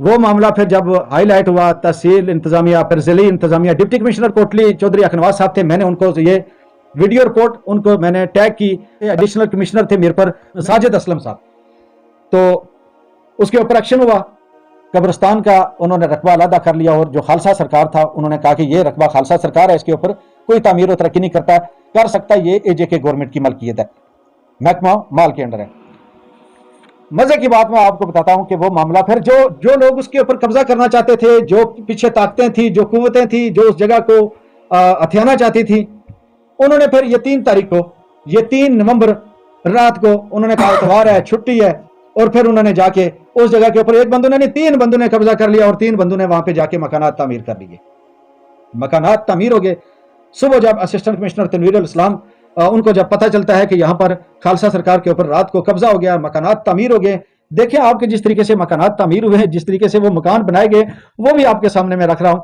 وہ معاملہ پھر جب ہائی لائٹ ہوا، تحصیل انتظامیہ، پھر ضلعی انتظامیہ، ڈپٹی کمشنر کوٹلی چودھری اخنواس صاحب تھے، میں نے ان کو یہ ویڈیو رپورٹ ان کو میں نے ٹیگ کی، ایڈیشنل کمشنر تھے میر پر ساجد اسلم صاحب، تو اس کے اوپر ایکشن ہوا، قبرستان کا انہوں نے رقبہ علیحدہ کر لیا، اور جو خالصہ سرکار تھا انہوں نے کہا کہ یہ رقبہ خالصہ سرکار ہے، اس کے اوپر کوئی تعمیر و ترقی نہیں کر سکتا، یہ اے جے کے گورنمنٹ کی ملکیت ہے، محکمہ مال کے اندر ہے۔ مزے کی بات میں آپ کو بتاتا ہوں کہ وہ معاملہ پھر جو لوگ اس کے اوپر قبضہ کرنا چاہتے تھے، جو پیچھے طاقتیں تھیں، جو قوتیں تھیں، جو اس جگہ کو ہتھیانا چاہتی تھیں، انہوں نے پھر یہ 3 تاریخ کو، یہ 3 نومبر رات کو انہوں نے کہا اتوار ہے، چھٹی ہے، اور پھر انہوں نے جا کے اس جگہ کے اوپر ایک بندوں نے نہیں 3 بندوں نے قبضہ کر لیا، اور 3 بندوں نے وہاں پہ جا کے مکانات تعمیر کر لیے، مکانات تعمیر ہو گئے۔ صبح جب اسسٹنٹ کمشنر تنویر الاسلام ان کو جب پتہ چلتا ہے کہ یہاں پر خالصہ سرکار کے اوپر رات کو قبضہ ہو گیا، مکانات تعمیر ہو گئے، دیکھیں آپ کے جس طریقے سے مکانات تعمیر ہوئے ہیں، جس طریقے سے وہ مکان بنائے گئے، وہ بھی آپ کے سامنے میں رکھ رہا ہوں۔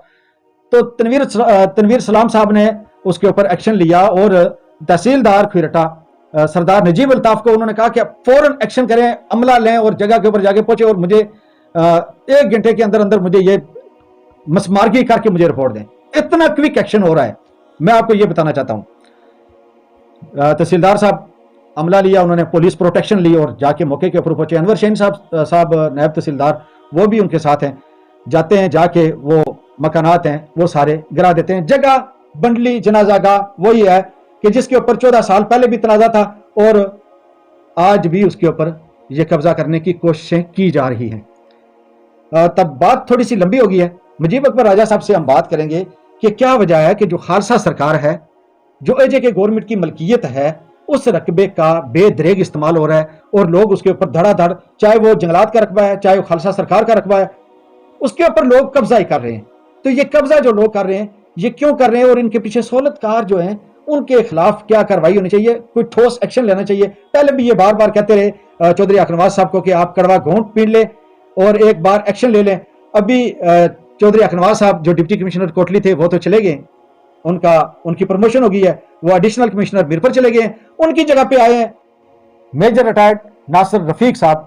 تو تنویر سلام صاحب نے اس کے اوپر ایکشن لیا، اور تحصیلدار کھویرٹا سردار نجیب الطاف کو انہوں نے کہا کہ فوراً ایکشن کریں، عملہ لیں اور جگہ کے اوپر جا کے پہنچے، اور مجھے 1 گھنٹے کے اندر اندر مجھے یہ مسمارگی کر کے مجھے رپورٹ دیں۔ اتنا کوئک ایکشن ہو رہا ہے، میں آپ کو یہ بتانا چاہتا ہوں۔ تحصیلدار صاحب عملہ لیا، انہوں نے پولیس پروٹیکشن لی اور جا کے موقع کے اوپر پہنچے۔ انور شین صاحب نائب تحصیلدار وہ بھی ان کے ساتھ ہیں، جاتے ہیں، جا کے وہ مکانات ہیں وہ سارے گرا دیتے ہیں۔ جگہ بنڈلی جنازہ گاہ وہی ہے کہ جس کے اوپر 14 سال پہلے بھی تنازع تھا، اور آج بھی اس کے اوپر یہ قبضہ کرنے کی کوششیں کی جا رہی ہیں۔ تب بات تھوڑی سی لمبی ہوگی ہے، مجیب اکبر راجہ صاحب سے ہم بات کریں گے کہ کیا وجہ ہے کہ جو خالصہ سرکار ہے، جو اے جے کے گورنمنٹ کی ملکیت ہے، اس رقبے کا بے دریغ استعمال ہو رہا ہے، اور لوگ اس کے اوپر دھڑا دھڑ، چاہے وہ جنگلات کا رقبہ ہے، چاہے وہ خالصہ سرکار کا رقبہ ہے، اس کے اوپر لوگ قبضہ ہی کر رہے ہیں۔ تو یہ قبضہ جو لوگ کر رہے ہیں یہ کیوں کر رہے ہیں، اور ان کے پیچھے سہولت کار جو ہیں ان کے خلاف کیا کارروائی ہونی چاہیے، کوئی ٹھوس ایکشن لینا چاہیے۔ پہلے بھی یہ بار بار کہتے رہے چودھری اخنواس صاحب کو کہ آپ کڑوا گھونٹ پین لیں اور ایک بار ایکشن لے لیں۔ ابھی چودھری اخنواس صاحب جو ڈپٹی کمشنر کوٹلی تھے وہ تو چلے گئے، ان کی پروموشن ہو گئی ہے، وہ ایڈیشنل کمشنر میر پر چلے گئے ہیں، ان کی جگہ پہ آئے ہیں میجر ریٹائرڈ ناصر رفیق صاحب۔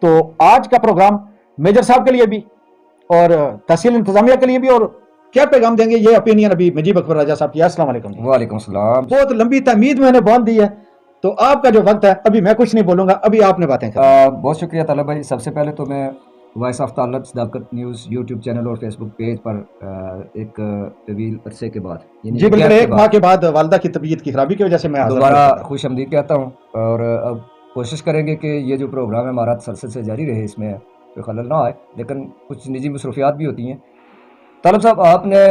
تو آج کا پروگرام میجر صاحب کے لیے بھی اور تحصیل انتظامیہ کے لیے بھی، اور کیا پیغام دیں گے، یہ اپینین ابھی مجیب اکبر راجہ صاحب کی۔ السلام علیکم۔ وعلیکم السلام۔ بہت لمبی تحمید میں نے باندھ دی ہے، تو آپ کا جو وقت ہے ابھی میں کچھ نہیں بولوں گا، ابھی آپ نے باتیں کریں۔ بہت شکریہ طالب بھائی۔ سب سے پہلے تو میں وائس آف طالب صداقت نیوز یوٹیوب چینل اور فیس بک پیج پر ایک طویل عرصے کے بعد، جی بالکل 1 ماہ کے بعد والدہ کی طبیعت کی خرابی کی وجہ سے میں دوبارہ خوش آمدید کہتا ہوں، اور اب کوشش کریں گے کہ یہ جو پروگرام ہے ہمارا تسلسل سے جاری رہے، اس میں کوئی خلل نہ آئے، لیکن کچھ نجی مصروفیات بھی ہوتی ہیں۔ طالب صاحب آپ نے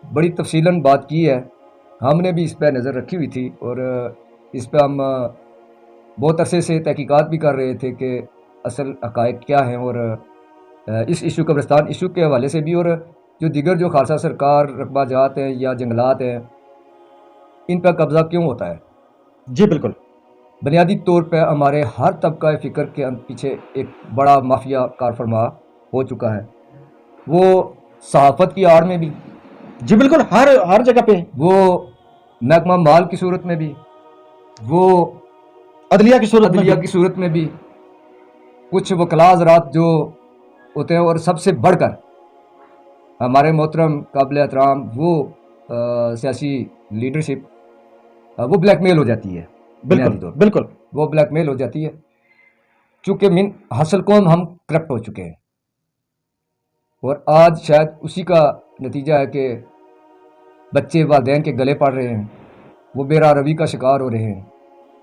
بڑی تفصیلاً بات کی ہے، ہم نے بھی اس پہ نظر رکھی ہوئی تھی، اور اس پہ ہم بہت عرصے سے تحقیقات بھی کر رہے تھے کہ اصل حقائق کیا ہیں، اور اس ایشو قبرستان ایشو کے حوالے سے بھی، اور جو دیگر جو خالصہ سرکار رقبہ جات ہیں یا جنگلات ہیں ان پہ قبضہ کیوں ہوتا ہے۔ جی بالکل، بنیادی طور پہ ہمارے ہر طبقہ فکر کے پیچھے ایک بڑا مافیا کار فرما ہو چکا ہے، وہ صحافت کی آڑ میں بھی، جی بالکل، ہر جگہ پہ، وہ محکمہ مال کی صورت میں بھی، وہ عدلیہ کی صورت میں بھی، کچھ وکلاء حضرات جو ہوتے ہیں، اور سب سے بڑھ کر ہمارے محترم قابل احترام وہ سیاسی لیڈرشپ، وہ بلیک میل ہو جاتی ہے۔ بالکل وہ بلیک میل ہو جاتی ہے، چونکہ من حاصل قوم ہم کرپٹ ہو چکے ہیں، اور آج شاید اسی کا نتیجہ ہے کہ بچے والدین کے گلے پڑ رہے ہیں، وہ بے راہ روی کا شکار ہو رہے ہیں۔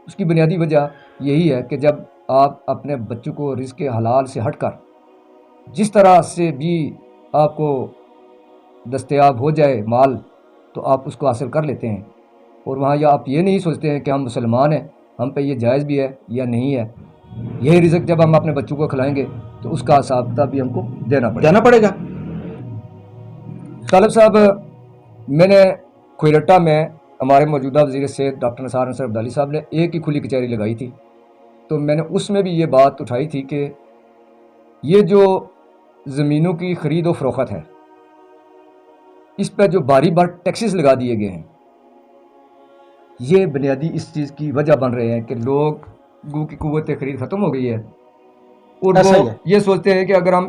اس کی بنیادی وجہ یہی ہے کہ جب آپ اپنے بچوں کو رزق حلال سے ہٹ کر جس طرح سے بھی آپ کو دستیاب ہو جائے مال، تو آپ اس کو حاصل کر لیتے ہیں، اور وہاں یا آپ یہ نہیں سوچتے ہیں کہ ہم مسلمان ہیں، ہم پہ یہ جائز بھی ہے یا نہیں ہے۔ یہی رزق جب ہم اپنے بچوں کو کھلائیں گے تو اس کا حساب کتاب بھی ہم کو دینا پڑے گا۔ طالب صاحب، میں نے کھویرٹا میں ہمارے موجودہ وزیر صحت ڈاکٹر نثار انصر عبدالی صاحب نے ایک ہی کھلی کچہری لگائی تھی، تو میں نے اس میں بھی یہ بات اٹھائی تھی کہ یہ جو زمینوں کی خرید و فروخت ہے، اس پہ جو باری بار ٹیکسز لگا دیے گئے ہیں، یہ بنیادی اس چیز کی وجہ بن رہے ہیں کہ لوگوں کی قوت خرید ختم ہو گئی ہے، اور وہ یہ سوچتے ہیں کہ اگر ہم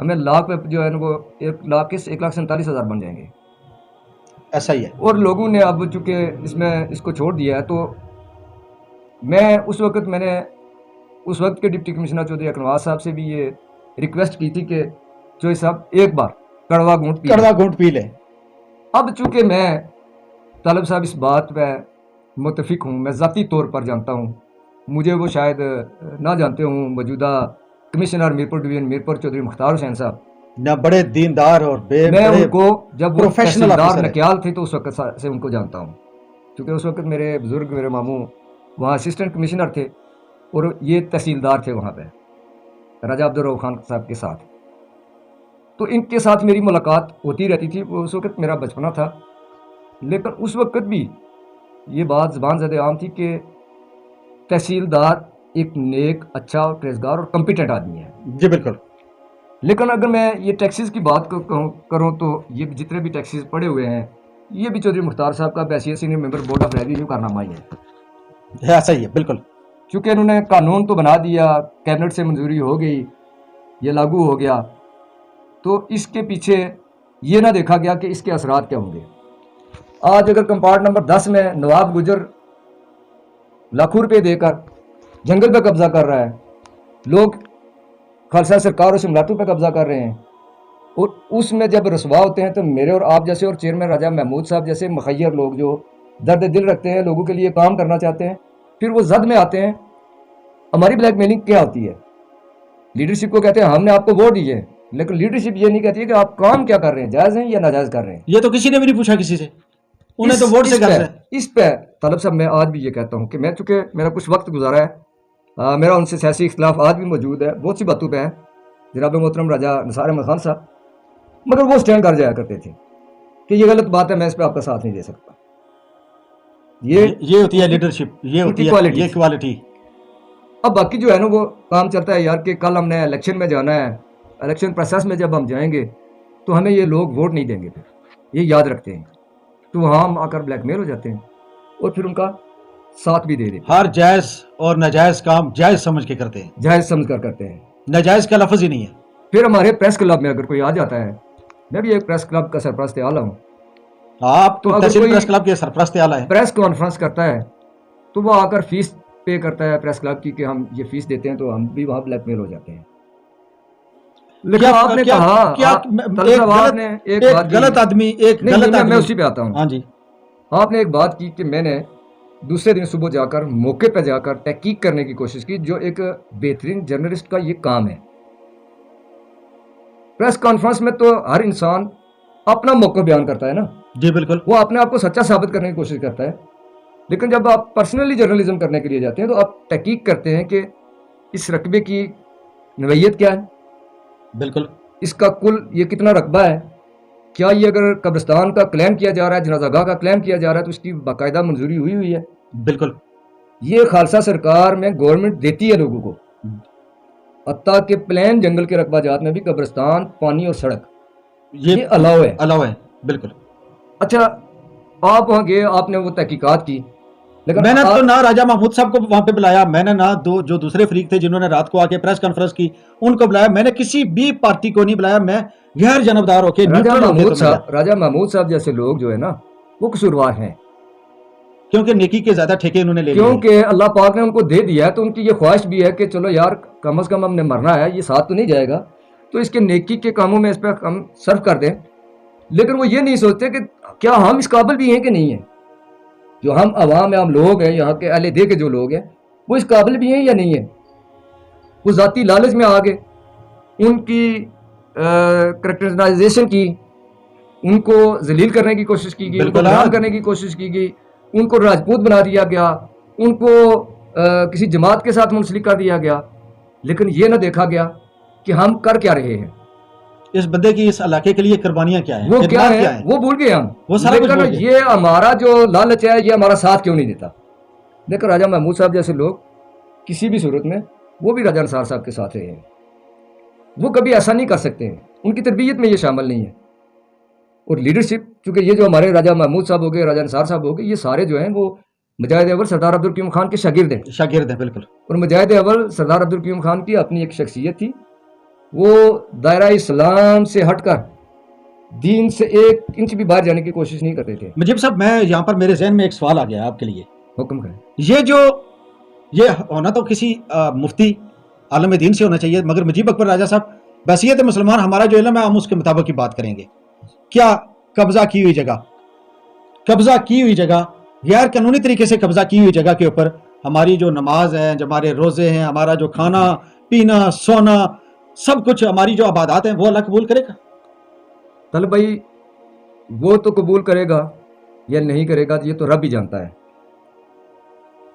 ہمیں لاکھ پہ جو ہے نا وہ 1,00,000 کے 1,47,000 بن جائیں گے. ایسا ہی ہے. اور لوگوں نے اب چونکہ اس میں اس کو چھوڑ دیا ہے تو میں نے اس وقت کے ڈپٹی کمشنر چودھری اکنواز صاحب سے بھی یہ ریکویسٹ کی تھی کہ چوہدری صاحب ایک بار کڑوا گھونٹ پی لیں. اب چونکہ میں طالب صاحب اس بات پہ متفق ہوں، میں ذاتی طور پر جانتا ہوں، مجھے وہ شاید نہ جانتے ہوں موجودہ کمشنر میرپور ڈویژن میرپور چودھری مختار حسین صاحب نہ بڑے دیندار اور میں ان کو جب وہ پروفیشنل تحصیلدار نکیال تھے تو اس وقت سے ان کو جانتا ہوں، کیونکہ اس وقت میرے بزرگ میرے ماموں وہاں اسسٹنٹ کمشنر تھے اور یہ تحصیلدار تھے وہاں پہ راجہ عبدالرؤف خان صاحب کے ساتھ. تو ان کے ساتھ میری ملاقات ہوتی رہتی تھی. وہ اس وقت میرا بچپنا تھا، لیکن اس وقت بھی یہ بات زبان زد عام تھی کہ تحصیلدار ایک نیک، اچھا اور پرہیزگار اور کمپیٹنٹ آدمی ہے. جی بالکل. لیکن اگر میں یہ ٹیکسیز کی بات کروں تو یہ جتنے بھی ٹیکسیز پڑے ہوئے ہیں یہ بھی چودھری مختار صاحب کا بحیثیت senior member board of revenue کارنامہ ہی ہے. ایسا ہی ہے بالکل. چونکہ انہوں نے قانون تو بنا دیا، کیبنٹ سے منظوری ہو گئی، یہ لاگو ہو گیا، تو اس کے پیچھے یہ نہ دیکھا گیا کہ اس کے اثرات کیا ہوں گے. آج اگر کمپارٹ نمبر 10 میں نواب گجر لاکھوں روپے دے کر جنگل پہ قبضہ کر رہا ہے، لوگ خالصہ سرکار اور شملاتوں پہ قبضہ کر رہے ہیں، اور اس میں جب رسوا ہوتے ہیں تو میرے اور آپ جیسے اور چیئرمین راجہ محمود صاحب جیسے مخیر لوگ جو درد دل رکھتے ہیں، لوگوں کے لیے کام کرنا چاہتے ہیں، پھر وہ زد میں آتے ہیں. ہماری بلیک میلنگ کیا ہوتی ہے؟ لیڈرشپ کو کہتے ہیں ہم نے آپ کو ووٹ دیے، لیکن لیڈرشپ یہ نہیں کہتی ہے کہ آپ کام کیا کر رہے ہیں، جائز ہیں یا ناجائز کر رہے ہیں. یہ تو کسی نے بھی نہیں پوچھا کسی سے، انہیں تو ووٹ سے کر رہے ہیں. اس پہ طالب صاحب میں آج بھی یہ کہتا ہوں کہ میں چونکہ میرا کچھ وقت گزارا ہے، میرا ان سے سیاسی اختلاف آج بھی موجود ہے، بہت سی باتوں پہ ہے جناب محترم راجہ نثار احمد خان صاحب، مگر وہ سٹینڈ کر جایا کرتے تھے کہ یہ غلط بات ہے، میں اس پہ آپ کا ساتھ نہیں دے سکتا. یہ ہوتی ہے لیڈرشپ، یہ ہوتی ہے یہ کوالٹی. اب باقی جو ہے نا وہ کام چلتا ہے یار کہ کل ہم نے الیکشن میں جانا ہے، الیکشن پروسیس میں جب ہم جائیں گے تو ہمیں یہ لوگ ووٹ نہیں دیں گے، پھر یہ یاد رکھتے ہیں، تو وہاں ہم آ کر بلیک میل ہو جاتے ہیں اور پھر ان کا ساتھ بھی دے دیتے ہیں. ہر جائز اور ناجائز کام جائز سمجھ کے کرتے ہیں، جائز سمجھ کر کرتے ہیں، ناجائز کا لفظ ہی نہیں ہے. پھر ہمارے پریس کلب میں اگر کوئی آ جاتا ہے، میں بھی ایک پریس کلب کا سرپرست اعلیٰ ہوں، آپ تو تحصیل پریس کلب کے سرپرست اعلیٰ ہیں، پریس کانفرنس کرتا ہے تو وہ آ کر فیس پے کرتا ہے پریس کلب کی کہ ہم یہ فیس دیتے ہیں، تو ہم بھی وہاں بلیک میل ہو جاتے ہیں. لیکن آپ نے کہا غلط آدمی میں اسی پہ آتا ہوں. ہاں جی، آپ نے ایک بات کی کہ میں نے دوسرے دن صبح جا کر موقع پہ جا کر تحقیق کرنے کی کوشش کی، جو ایک بہترین جرنلسٹ کا یہ کام ہے. پریس کانفرنس میں تو ہر انسان اپنا موقع بیان کرتا ہے نا. جی بالکل. وہ اپنے آپ کو سچا ثابت کرنے کی کوشش کرتا ہے، لیکن جب آپ پرسنلی جرنلزم کرنے کے لیے جاتے ہیں تو آپ تحقیق کرتے ہیں کہ اس رقبے کی نوعیت کیا ہے، بالکل، اس کا کل یہ کتنا رقبہ ہے، کیا یہ اگر قبرستان کا کلیم کیا جا رہا ہے، جنازہ گاہ کا کلیم کیا جا رہا ہے تو اس کی باقاعدہ منظوری ہوئی ہے. بالکل. یہ خالصہ سرکار میں گورنمنٹ دیتی ہے لوگوں کو، حتیٰ کہ پلین جنگل کے رقبہ جات میں بھی قبرستان، پانی اور سڑک یہ الاؤ ہے. بالکل. اچھا آپ وہاں گئے، آپ نے وہ تحقیقات کی، لیکن میں نے تو نہ راجہ محمود صاحب کو وہاں پہ بلایا، میں نے نہ جو دوسرے فریق تھے جنہوں نے رات کو آ کے پریس کانفرنس کی ان کو بلایا، میں نے کسی بھی پارٹی کو نہیں بلایا، میں غیر جانبدار ہو کے راجہ محمود صاحب جیسے لوگ جو ہے نا وہ قصوروار ہیں، کیونکہ نیکی کے زیادہ ٹھیکے انہوں نے لے لیے، کیونکہ اللہ پاک نے ان کو دے دیا ہے تو ان کی یہ خواہش بھی ہے کہ چلو یار کم از کم ہم نے مرنا ہے، یہ ساتھ تو نہیں جائے گا، تو اس کے نیکی کے کاموں میں اس پہ ہم صرف کر دیں. لیکن وہ یہ نہیں سوچتے کہ کیا ہم اس قابل بھی ہیں کہ نہیں ہیں، جو ہم عوام ہیں، ہم لوگ ہیں، یہاں کے اہل دے کے جو لوگ ہیں وہ اس قابل بھی ہیں یا نہیں ہیں. وہ ذاتی لالچ میں آگے ان کی کریکٹرائزیشن کی، ان کو ذلیل کرنے کی کوشش کی گئی، ان کو بدنام کرنے کی کوشش کی گئی، ان کو راجپوت بنا دیا گیا، ان کو کسی جماعت کے ساتھ منسلک کر دیا گیا، لیکن یہ نہ دیکھا گیا کہ ہم کر کیا رہے ہیں، اس بندے کی اس علاقے کے لیے قربانیاں کیا ہیں، وہ کیا ہے وہ بھول گئے ہم. لیکن یہ ہمارا جو لالچ ہے یہ ہمارا ساتھ کیوں نہیں دیتا. لیکن راجہ محمود صاحب جیسے لوگ کسی بھی صورت میں وہ بھی راجہ نثار صاحب کے ساتھ رہے ہیں، وہ کبھی ایسا نہیں کر سکتے ہیں، ان کی تربیت میں یہ شامل نہیں ہے. اور لیڈرشپ چونکہ یہ جو ہمارے راجہ محمود صاحب ہو گئے، راجہ نثار صاحب ہو گئے، یہ سارے جو ہیں وہ مجاہد اول سردار عبدالقیوم خان کے شاگرد ہیں، شاگرد ہیں بالکل. اور مجاہد اول سردار عبدالقیوم خان کی اپنی ایک شخصیت تھی، وہ دائرہ اسلام سے ہٹ کر دین سے ایک انچ بھی باہر جانے کی کوشش نہیں کرتے تھے. مجیب صاحب میں یہاں پر میرے ذہن میں ایک سوال آ گیا آپ کے لیے. حکم کریں. یہ ہونا تو کسی مفتی عالم دین سے ہونا چاہیے، مگر مجیب اکبر راجہ صاحب بحیثیت مسلمان ہمارا جو علم ہے ہم اس کے مطابق ہی بات کریں گے. کیا قبضہ کی ہوئی جگہ غیر قانونی طریقے سے قبضہ کی ہوئی جگہ کے اوپر ہماری جو نماز ہے، جو ہمارے روزے ہیں، ہمارا جو کھانا پینا سونا سب کچھ ہماری جو عبادات ہیں وہ اللہ قبول کرے گا؟ طلب بھائی وہ تو قبول کرے گا یا نہیں کرے گا یہ تو رب ہی جانتا ہے،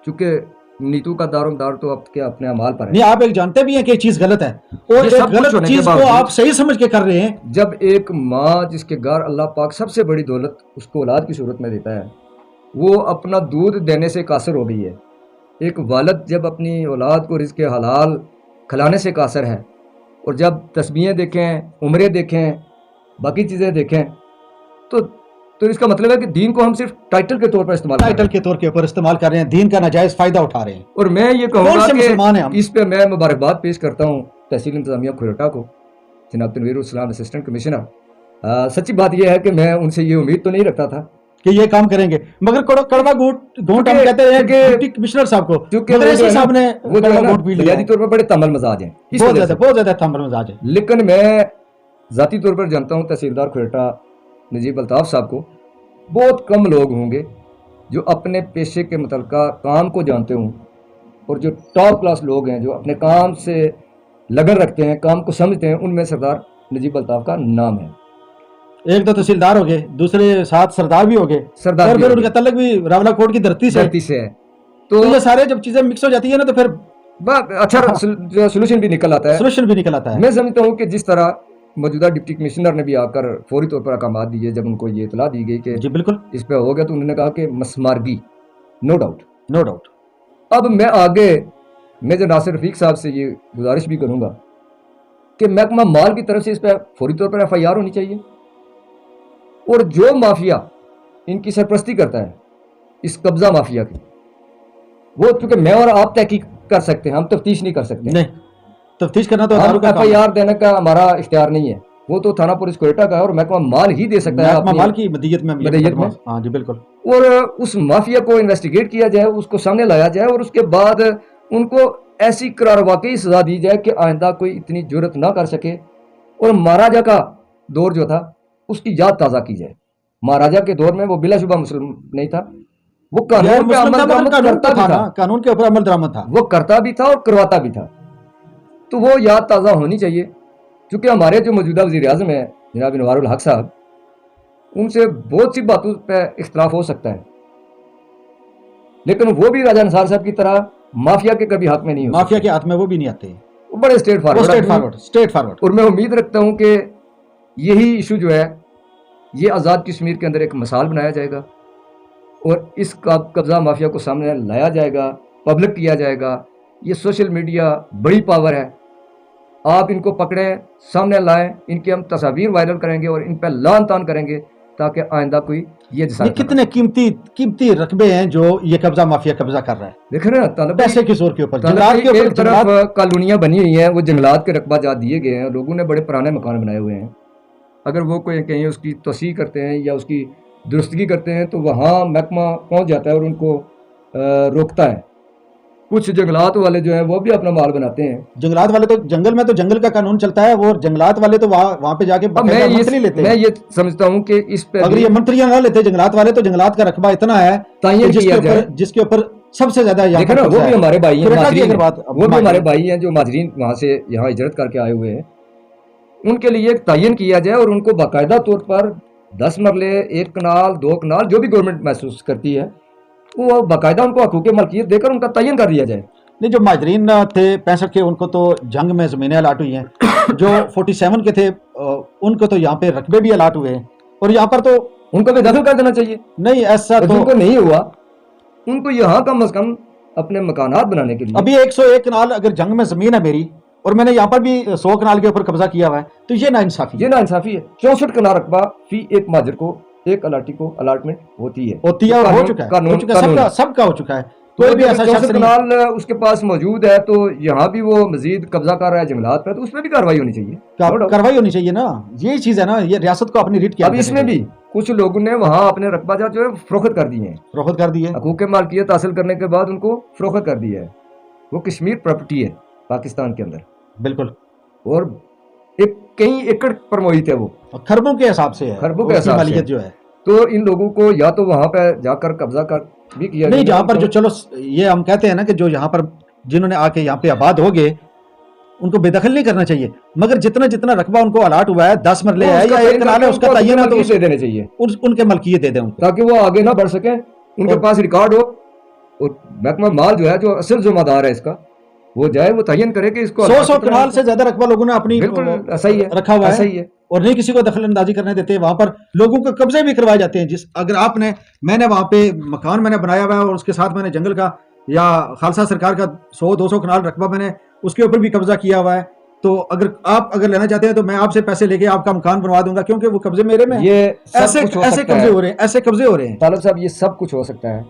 چونکہ نیتو کا دار و مدار تو اب کے اپنے اعمال پر ہے. نہیں، آپ ایک جانتے بھی ہیں کہ یہ چیز غلط ہے اور یہ سب ایک کچھ غلط ہونے کے چیز کو باوجود آپ صحیح سمجھ کے کر رہے ہیں. جب ایک ماں جس کے گھر اللہ پاک سب سے بڑی دولت اس کو اولاد کی صورت میں دیتا ہے، وہ اپنا دودھ دینے سے قاصر ہو گئی ہے. ایک والد جب اپنی اولاد کو رزق حلال کھلانے سے قاصر ہے، اور جب تسبیحیں دیکھیں، عمرے دیکھیں، باقی چیزیں دیکھیں، تو اس کا مطلب ہے کہ دین کو ہم صرف ٹائٹل کے طور پر استعمال ٹائٹل کے طور کے اوپر استعمال کر رہے ہیں، دین کا ناجائز فائدہ اٹھا رہے ہیں. اور میں یہ کہوں کون گا سے مسلمان ہیں ہم؟ کہ اس پہ میں مبارکباد پیش کرتا ہوں تحصیل انتظامیہ کھوئٹہ کو، جناب تنویر الاسلام اسسٹنٹ کمشنر. سچی بات یہ ہے کہ میں ان سے یہ امید تو نہیں رکھتا تھا کہ یہ کام کریں گے، مگر کڑوا گھونٹ ہم کہتے ہیں کہ ڈپٹی کمشنر صاحب کو، کیونکہ ایسے صاحب نے وہ جو ہے نا بنیادی طور پر بڑے تمل مزاج ہیں، بہت زیادہ تھمر مزاج ہے. لیکن میں ذاتی طور پر جانتا ہوں تحصیلدار کھوئٹہ نجیب الطاف صاحب کو. بہت کم لوگ ہوں گے جو اپنے پیشے کے متعلقہ کام کو جانتے ہوں، اور جو ٹاپ کلاس لوگ ہیں جو اپنے کام سے لگن رکھتے ہیں، کام کو سمجھتے ہیں، ان میں سردار نجیب الطاف کا نام ہے. ایک تو تحصیلدار ہو گئے، دوسرے ساتھ سردار بھی ہو گئے، سردار اور بھی پھر ہو ان گئے. کا تعلق بھی راولہ کوٹ کی دھرتی سے ہے. تو یہ سارے جب چیزیں مکس ہو جاتی ہیں نا تو پھر اچھا سولوشن بھی نکل آتا ہے. سولوشن بھی نکل آتا ہے. میں سمجھتا ہوں کہ جس طرح موجودہ ڈپٹی کمشنر نے بھی آ کر فوری طور پر احکامات دیے جب ان کو یہ اطلاع دی گئی کہ جی بالکل اس پہ ہو گیا، تو انہوں نے کہا کہ مسمارگی نو ڈاؤٹ. اب میں آگے میجر ناصر رفیق صاحب سے یہ گزارش بھی کروں گا کہ محکمہ مال کی طرف سے اس پہ فوری طور پر FIR ہونی چاہیے، اور جو مافیا ان کی سرپرستی کرتا ہے اس قبضہ مافیا کی، وہ چونکہ میں اور آپ تحقیق کر سکتے ہیں، ہم تفتیش نہیں کر سکتے. نہیں، تفتیش کرنا تو FIR دینے کا ہمارا اختیار نہیں ہے، وہ تو تھانہ پولیس کوئٹہ کا ہے، اور محکمہ مال ہی دے سکتا ہے. محکمہ مال کی مدیت میں ہاں جی بالکل. اور اس مافیا کو انویسٹیگیٹ کیا جائے، اس کو سامنے لایا جائے، اور اس کے بعد ان کو ایسی قرار واقعی سزا دی جائے کہ آئندہ کوئی اتنی جرت نہ کر سکے. اور مہاراجہ کا دور جو تھا اس کی یاد تازہ کی جائے. مہاراجہ کے دور میں وہ بلا شبہ مسلم نہیں تھا، وہ قانون پہ عمل درآمد کرتا بھی تھا، قانون کے اوپر عمل درآمد تھا، وہ کرتا بھی تھا اور کرواتا بھی تھا. تو وہ یاد تازہ ہونی چاہیے. چونکہ ہمارے جو موجودہ وزیر اعظم ہیں جناب انوار الحق صاحب، ان سے بہت سی باتوں پہ اختلاف ہو سکتا ہے، لیکن وہ بھی راجہ نثار صاحب کی طرح مافیا کے کبھی حق میں نہیں ہو. مافیا کے ہاتھ میں وہ بھی نہیں آتے، وہ بڑے اسٹریٹ فارورڈ. اور میں امید رکھتا ہوں کہ یہی ایشو جو ہے یہ آزاد کشمیر کے اندر ایک مثال بنایا جائے گا، اور اس قبضہ مافیا کو سامنے لایا جائے گا، پبلک کیا جائے گا. یہ سوشل میڈیا بڑی پاور ہے، آپ ان کو پکڑیں، سامنے لائیں، ان کی ہم تصاویر وائرل کریں گے اور ان پہ لعن طعن کریں گے تاکہ آئندہ کوئی یہ کتنے قیمتی رقبے ہیں جو یہ قبضہ مافیا قبضہ کر رہا ہے. دیکھ رہے ہیں پیسے کے زور کے اوپر ایک طرف کالونیاں بنی ہوئی ہیں، وہ جنگلات کے رقبہ جات دیے گئے ہیں، لوگوں نے بڑے پرانے مکان بنائے ہوئے ہیں. اگر وہ کوئی کہیں اس کی توسیع کرتے ہیں یا اس کی درستگی کرتے ہیں تو وہاں محکمہ پہنچ جاتا ہے اور ان کو روکتا ہے. کچھ جنگلات والے جو ہیں وہ بھی اپنا مال بناتے ہیں. جنگلات والے تو جنگل میں تو جنگل کا قانون چلتا ہے، وہ جنگلات والے تو وہاں پہ جا کے منتری لیتے ہیں. میں یہ سمجھتا ہوں کہ اس پہ اگر یہ منتریاں نہ لیتے جنگلات والے تو جنگلات کا رقبہ اتنا ہے جس کے اوپر سب سے زیادہ وہ بھی ہمارے بھائی ہیں، وہ بھی ہمارے بھائی ہیں جو مہاجرین وہاں سے یہاں ہجرت کر کے آئے ہوئے ہیں. ان کے لیے ایک تعین کیا جائے اور ان کو باقاعدہ طور پر 10 مرلے 1 کنال 2 کنال جو بھی گورنمنٹ محسوس کرتی ہے وہ باقاعدہ ان کو حقوق ملکیت دے کر ان کا تعین کر دیا جائے. نہیں، جو مہاجرین تھے 65 کے ان کو تو جنگ میں زمینیں الاٹ ہوئی ہیں، جو 47 کے تھے ان کو تو یہاں پہ رقبے بھی الاٹ ہوئے ہیں، اور یہاں پر تو ان کو بھی دخل کر دینا چاہیے. نہیں ایسا تو ان کو نہیں ہوا، ان کو یہاں کم از کم اپنے مکانات بنانے کے لیے. ابھی 101 کنال اگر جنگ میں زمین ہے میری اور میں نے یہاں پر بھی 100 کنال کے اوپر قبضہ کیا ہوا ہے تو یہ ناانصافی ہے. 64 کنال رقبہ فی ایک مہاجر کو ایک الاٹی کو الاٹمنٹ ہوتی ہے اور ہو چکا ہے، سب کا ہو چکا ہے، کوئی بھی ایسا شخص نہیں کنال اس کے پاس موجود ہے تو یہاں بھی وہ مزید قبضہ کر رہا ہے جنگلات پہ، تو اس میں بھی کاروائی ہونی چاہیے، کاروائی ہونی چاہیے نا، یہی چیز ہے نا، یہ ریاست کو اپنی ریٹ کیا. اب اس میں بھی کچھ لوگوں نے وہاں اپنے رقبہ جات جو ہے فروخت کر دیے ہیں، فروخت کر دی ہے، حقوق مالکیت حاصل کرنے کے بعد ان کو فروخت کر دیا ہے. وہ کشمیر پراپرٹی ہے پاکستان کے اندر، بالکل، اور ایک کئی ایکڑ پر محیط ہے، وہ خربوں کے حساب سے ہے، خربوں کے حساب سے جو ہے. تو ان لوگوں کو یا تو وہاں پہ جا کر قبضہ کر بھی کیا نہیں، جہاں پر جو چلو یہ ہم کہتے ہیں نا کہ جو یہاں پر جنہوں نے آ کے یہاں پہ آباد ہو گئے ان کو بے دخل نہیں کرنا چاہیے، مگر جتنا رقبہ ان کو الاٹ ہوا ہے 10 مرلے ہے یا 1 کنال ہے، اس کا تعین تو دے دینے چاہیے، ان کے ملکیت دے دیں ان کو، تاکہ وہ آگے نہ بڑھ سکیں، ان کے پاس ریکارڈ ہو، اور محکمہ مال جو ہے جو اصل ذمہ دار ہے اس کا، وہ جائے وہ تعین کرے کہ اس کو 100 کنال سے زیادہ رقبہ لوگوں نے اپنی صحیح ہے رکھا ہوا صحیح ہے، اور نہیں کسی کو دخل اندازی کرنے دیتے. وہاں پر لوگوں کو قبضے بھی کروائے جاتے ہیں. اگر آپ نے میں نے وہاں پہ مکان میں نے بنایا ہوا ہے اور اس کے ساتھ میں نے جنگل کا یا خالصہ سرکار کا 100-200 کنال رقبہ میں نے اس کے اوپر بھی قبضہ کیا ہوا ہے، تو اگر لینا چاہتے ہیں تو میں آپ سے پیسے لے کے آپ کا مکان بنوا دوں گا، کیونکہ وہ قبضے میرے میں. یہ ایسے قبضے ہو رہے ہیں طالب صاحب، یہ سب کچھ ہو سکتا ہے،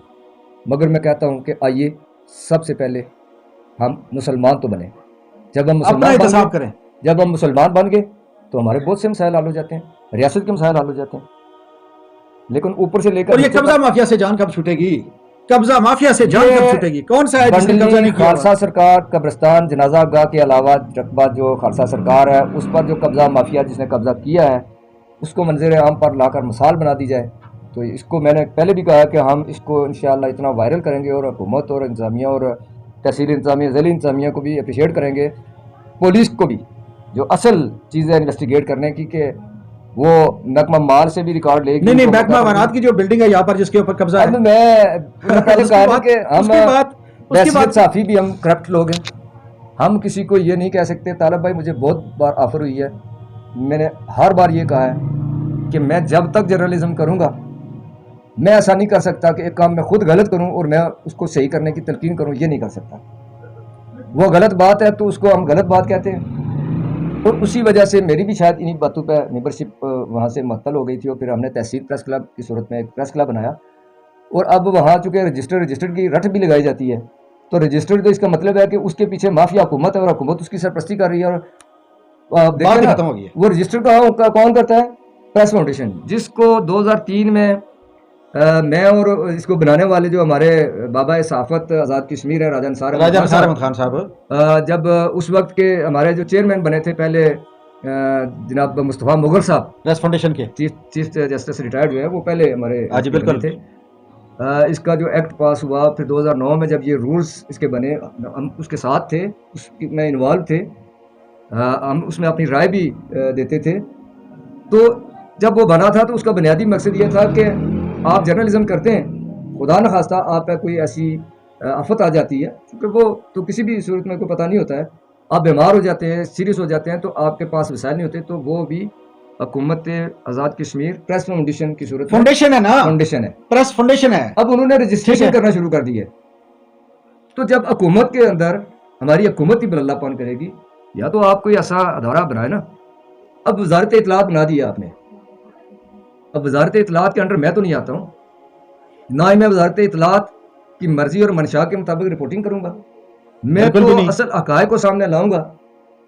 مگر میں کہتا ہوں کہ آئیے سب سے پہلے ہم مسلمان تو بنے. جب ہم احتساب کریں، جب ہم مسلمان بن گئے تو ہمارے بہت سے مسائل حل ہو جاتے ہیں، ریاست کے مسائل حل ہو جاتے ہیں. لیکن اوپر سے لے کر اور یہ قبضہ مافیا سے جان کب چھوٹے گی؟ قبضہ مافیا سے جان کب چھوٹے گی؟ کون سا ہے جس نے قبضہ نہیں کیا؟ خالصہ سرکار قبرستان جنازہ گاہ کے علاوہ رقبہ جو خالصہ سرکار ہے اس پر جو قبضہ مافیا جس نے قبضہ کیا ہے اس کو منظر عام پر لا کر مثال بنا دی جائے. تو اس کو میں نے پہلے بھی کہا کہ ہم اس کو انشاءاللہ اتنا وائرل کریں گے، اور حکومت اور انتظامیہ اور تحصیل انتظامیہ ذیلی انتظامیہ کو بھی اپریشیٹ کریں گے، پولیس کو بھی جو اصل چیزیں انویسٹیگیٹ کرنے کی، کہ وہ محکمہ مال سے بھی ریکارڈ لے گی. نہیں محکمہ امانات کی جو بلڈنگ ہے یہاں پر جس کے اوپر قبضہ ہے، میں پہلے کہا کہ ہم بحثیت صحافی بھی ہم کرپٹ لوگ ہیں، ہم کسی کو یہ نہیں کہہ سکتے. طالب بھائی مجھے بہت بار آفر ہوئی ہے، میں نے ہر بار یہ کہا ہے کہ میں جب تک جرنلزم کروں گا میں ایسا نہیں کر سکتا کہ ایک کام میں خود غلط کروں اور میں اس کو صحیح کرنے کی تلقین کروں، یہ نہیں کر سکتا. وہ غلط بات ہے تو اس کو ہم غلط بات کہتے ہیں، اور اسی وجہ سے میری بھی شاید انہی باتوں پہ ممبرشپ وہاں سے معطل ہو گئی تھی، اور پھر ہم نے تحصیل پریس کلب کی صورت میں ایک پریس کلب بنایا، اور اب وہاں چونکہ رجسٹر کی رٹ بھی لگائی جاتی ہے، تو رجسٹر تو اس کا مطلب ہے کہ اس کے پیچھے مافیا حکومت ہے اور حکومت اس کی سرپرستی کر رہی ہے. اور دیکھیں نا وہ رجسٹر کون کرتا ہے؟ پریس فاؤنڈیشن، جس کو 2003 میں میں اور اس کو بنانے والے جو ہمارے بابا صحافت آزاد کشمیر ہے راجہ نثار احمد خان صاحب، جب اس وقت کے ہمارے جو چیئرمین بنے تھے پہلے جناب مصطفیٰ مغل صاحب پریس فاؤنڈیشن کے چیف جسٹس ریٹائرڈ ہوئے ہیں، وہ پہلے ہمارے بالکل تھے. اس کا جو ایکٹ پاس ہوا پھر 2009 میں جب یہ رولز اس کے بنے، ہم اس کے ساتھ تھے، اس میں انوالو تھے، ہم اس میں اپنی رائے بھی دیتے تھے. تو جب وہ بنا تھا تو اس کا بنیادی مقصد یہ تھا کہ آپ جرنلزم کرتے ہیں، خدا نخواستہ آپ پہ کوئی ایسی آفت آ جاتی ہے، کیونکہ وہ تو کسی بھی صورت میں کوئی پتہ نہیں ہوتا ہے، آپ بیمار ہو جاتے ہیں، سیریس ہو جاتے ہیں، تو آپ کے پاس وسائل نہیں ہوتے، تو وہ بھی حکومت آزاد کشمیر پریس فاؤنڈیشن کی صورت میں فاؤنڈیشن ہے نا، فاؤنڈیشن ہے، پریس فاؤنڈیشن ہے. اب انہوں نے رجسٹریشن کرنا شروع کر دی ہے. تو جب حکومت کے اندر ہماری حکومت ہی بلّہ پان کرے گی، یا تو آپ کوئی ایسا ادارہ بنائے نا. اب وزارت اطلاعات بنا دیا آپ نے، اب وزارت اطلاعات کے انڈر میں تو نہیں آتا ہوں، نہ ہی میں وزارت اطلاعات کی مرضی اور منشا کے مطابق رپورٹنگ کروں گا. میں تو اصل حقائق کو سامنے لاؤں گا،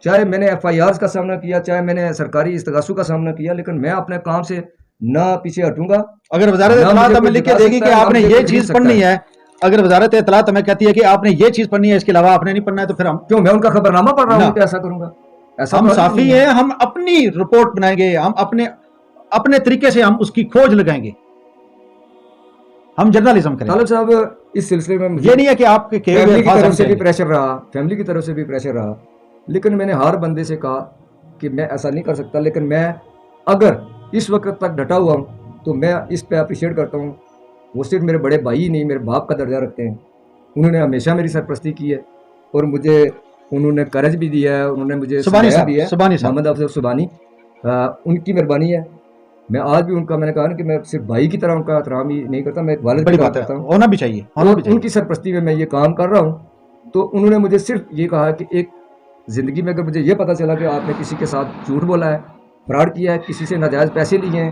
چاہے میں نے FIRs کا سامنا کیا، چاہے میں نے سرکاری استغاثوں کا سامنا کیا، لیکن میں اپنے کام سے نہ پیچھے ہٹوں گا. اگر وزارت اطلاعات ہمیں لکھ کے دے گی کہ آپ نے یہ چیز پڑھنی ہے، اگر وزارت اطلاعات ہمیں کہتی ہے کہ آپ نے یہ چیز پڑھنی ہے، اس کے علاوہ آپ نے نہیں پڑھنا ہے، تو پھر ہم کیوں میں ان کا خبرنامہ پڑھ رہا ہوں کہ ایسا کروں گا؟ ایسا ہم صحافی ہیں، ہم اپنی رپورٹ بنائیں گے، ہم اپنے طریقے سے ہم اس کی کھوج لگائیں گے، ہم جرنلزم کریں. طالب صاحب اس سلسلے میں یہ نہیں ہے کہ آپ کے فیملی کی طرف سے بھی پریشر رہا، فیملی کی طرف سے بھی پریشر رہا، لیکن میں نے ہر بندے سے کہا کہ میں ایسا نہیں کر سکتا، لیکن میں اگر اس وقت تک ڈٹا ہوا ہوں تو میں اس پہ اپریشیٹ کرتا ہوں. وہ صرف میرے بڑے بھائی نہیں، میرے باپ کا درجہ رکھتے ہیں، انہوں نے ہمیشہ میری سرپرستی کی ہے، اور مجھے انہوں نے کرج بھی دیا ہے، انہوں نے مجھے سمجھایا بھی ہے. محمد افضل سبحانی، ان کی مہربانی ہے. میں آج بھی ان کا، میں نے کہا نا کہ میں صرف بھائی کی طرح ان کا احترام ہی نہیں کرتا، میں ایک والد کی طرح کرتا ہوں، ہونا بھی چاہیے. ان کی سرپرستی میں یہ کام کر رہا ہوں. تو انہوں نے مجھے صرف یہ کہا کہ ایک زندگی میں اگر مجھے یہ پتہ چلا کہ آپ نے کسی کے ساتھ جھوٹ بولا ہے، فراڈ کیا ہے، کسی سے ناجائز پیسے لیے ہیں،